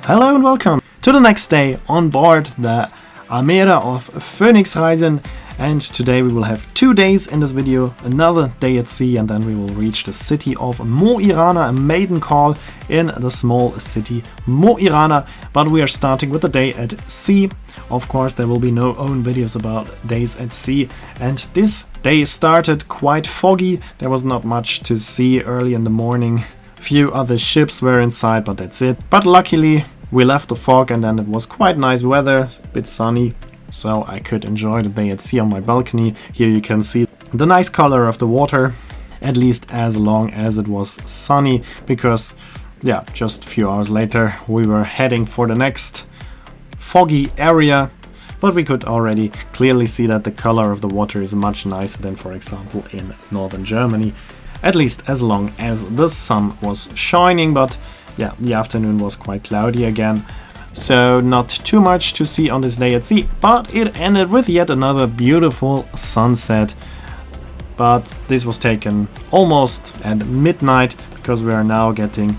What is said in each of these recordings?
Hello and welcome to the next day on board the Amera of Phoenix Reisen, and today we will have 2 days in this video, another day at sea, and then we will reach the city of Mo I Rana, a maiden call in the small city Mo I Rana, but we are starting with the day at sea. Of course there will be no own videos about days at sea, and this day started quite foggy. There was not much to see early in the morning. Few other ships were inside, but that's it. But luckily we left the fog and then it was quite nice weather, a bit sunny, so I could enjoy the day at sea on my balcony. Here you can see the nice color of the water, at least as long as it was sunny, because yeah, just a few hours later we were heading for the next foggy area, but we could already clearly see that the color of the water is much nicer than, for example, in northern Germany, at least as long as the sun was shining. But yeah, the afternoon was quite cloudy again, so not too much to see on this day at sea, but it ended with yet another beautiful sunset. But this was taken almost at midnight, because we are now getting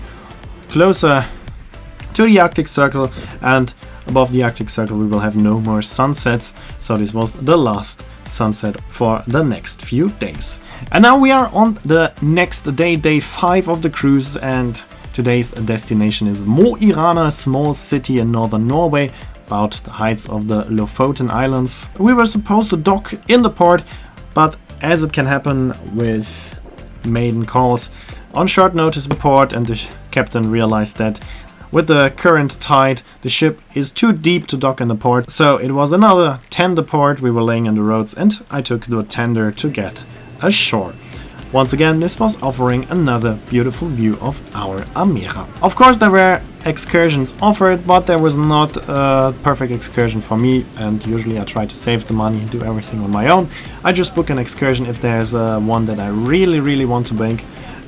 closer to the Arctic Circle, and above the Arctic Circle we will have no more sunsets, so this was the last sunset for the next few days. And now we are on the next day, day 5 of the cruise, and today's destination is Mo I Rana, a small city in northern Norway, about the heights of the Lofoten Islands. We were supposed to dock in the port, but as it can happen with maiden calls, on short notice the port and the captain realized that with the current tide the ship is too deep to dock in the port, so it was another tender port. We were laying in the roads and I took the tender to get ashore. Once again, this was offering another beautiful view of our Amera. Of course there were excursions offered, but there was not a perfect excursion for me, and usually I try to save the money and do everything on my own. I just book an excursion if there's one that I really want to make.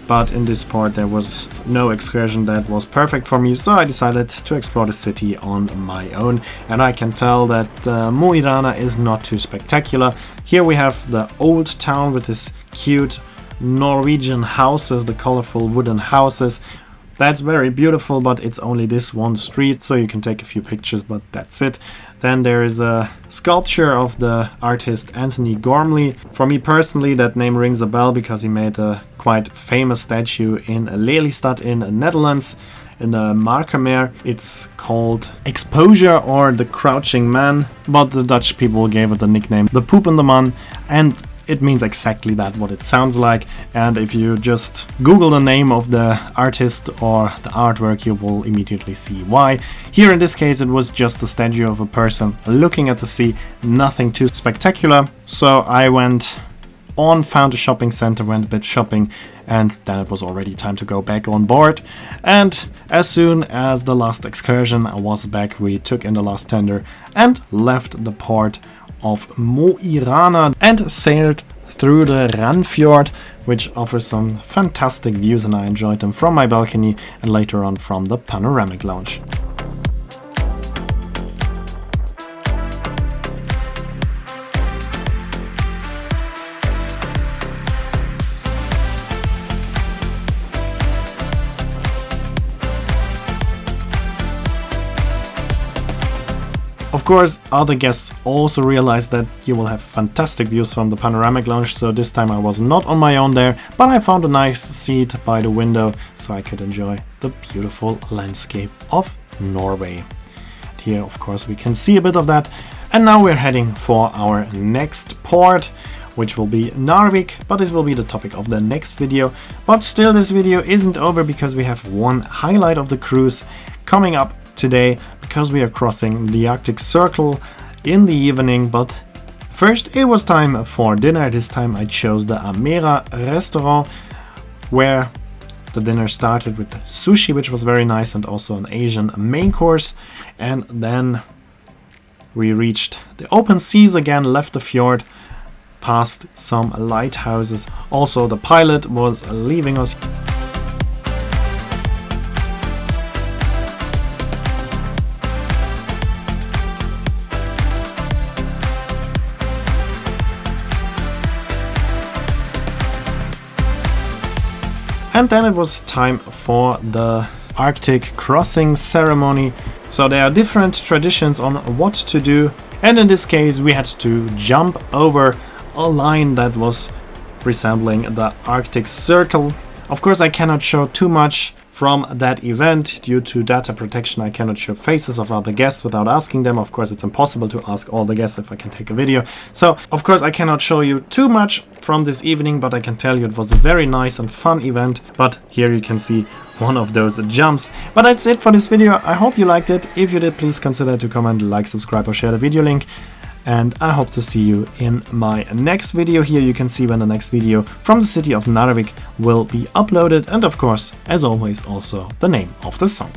But in this port there was no excursion that was perfect for me, so I decided to explore the city on my own. And I can tell that Mo I Rana is not too spectacular. Here we have the old town with this cute Norwegian houses, the colorful wooden houses. That's very beautiful, but it's only this one street, so you can take a few pictures, but that's it. Then there is a sculpture of the artist Anthony Gormley. For me personally, that name rings a bell because he made a quite famous statue in Lelystad in the Netherlands, in the Markermeer. It's called Exposure or the Crouching Man, but the Dutch people gave it the nickname the Poepende Man, and it means exactly that, what it sounds like. And if you just Google the name of the artist or the artwork, you will immediately see why. Here in this case it was just a statue of a person looking at the sea, nothing too spectacular. So I went on, found a shopping center, went a bit shopping, and then it was already time to go back on board. And as soon as the last excursion was back, we took in the last tender and left the port of Mo I Rana and sailed through the Ranfjord, which offers some fantastic views, and I enjoyed them from my balcony and later on from the panoramic lounge. Of course, other guests also realized that you will have fantastic views from the panoramic lounge, so this time I was not on my own there, but I found a nice seat by the window so I could enjoy the beautiful landscape of Norway. And here, of course, we can see a bit of that. And now we're heading for our next port, which will be Narvik, but this will be the topic of the next video. But still, this video isn't over, because we have one highlight of the cruise coming up today, because we are crossing the Arctic Circle in the evening. But first it was time for dinner. This time I chose the Amera restaurant, where the dinner started with sushi, which was very nice, and also an Asian main course. And then we reached the open seas again, left the fjord, past some lighthouses. Also the pilot was leaving us. And then it was time for the Arctic crossing ceremony. So there are different traditions on what to do, and in this case we had to jump over a line that was resembling the Arctic Circle. Of course, I cannot show too much from that event due to data protection. I cannot show faces of other guests without asking them. Of course, it's impossible to ask all the guests if I can take a video. So, of course, I cannot show you too much from this evening, but I can tell you it was a very nice and fun event. But here you can see one of those jumps. But that's it for this video. I hope you liked it. If you did, please consider to comment, like, subscribe, or share the video link. And I hope to see you in my next video. Here you can see when the next video from the city of Narvik will be uploaded, and of course, as always, also the name of the song.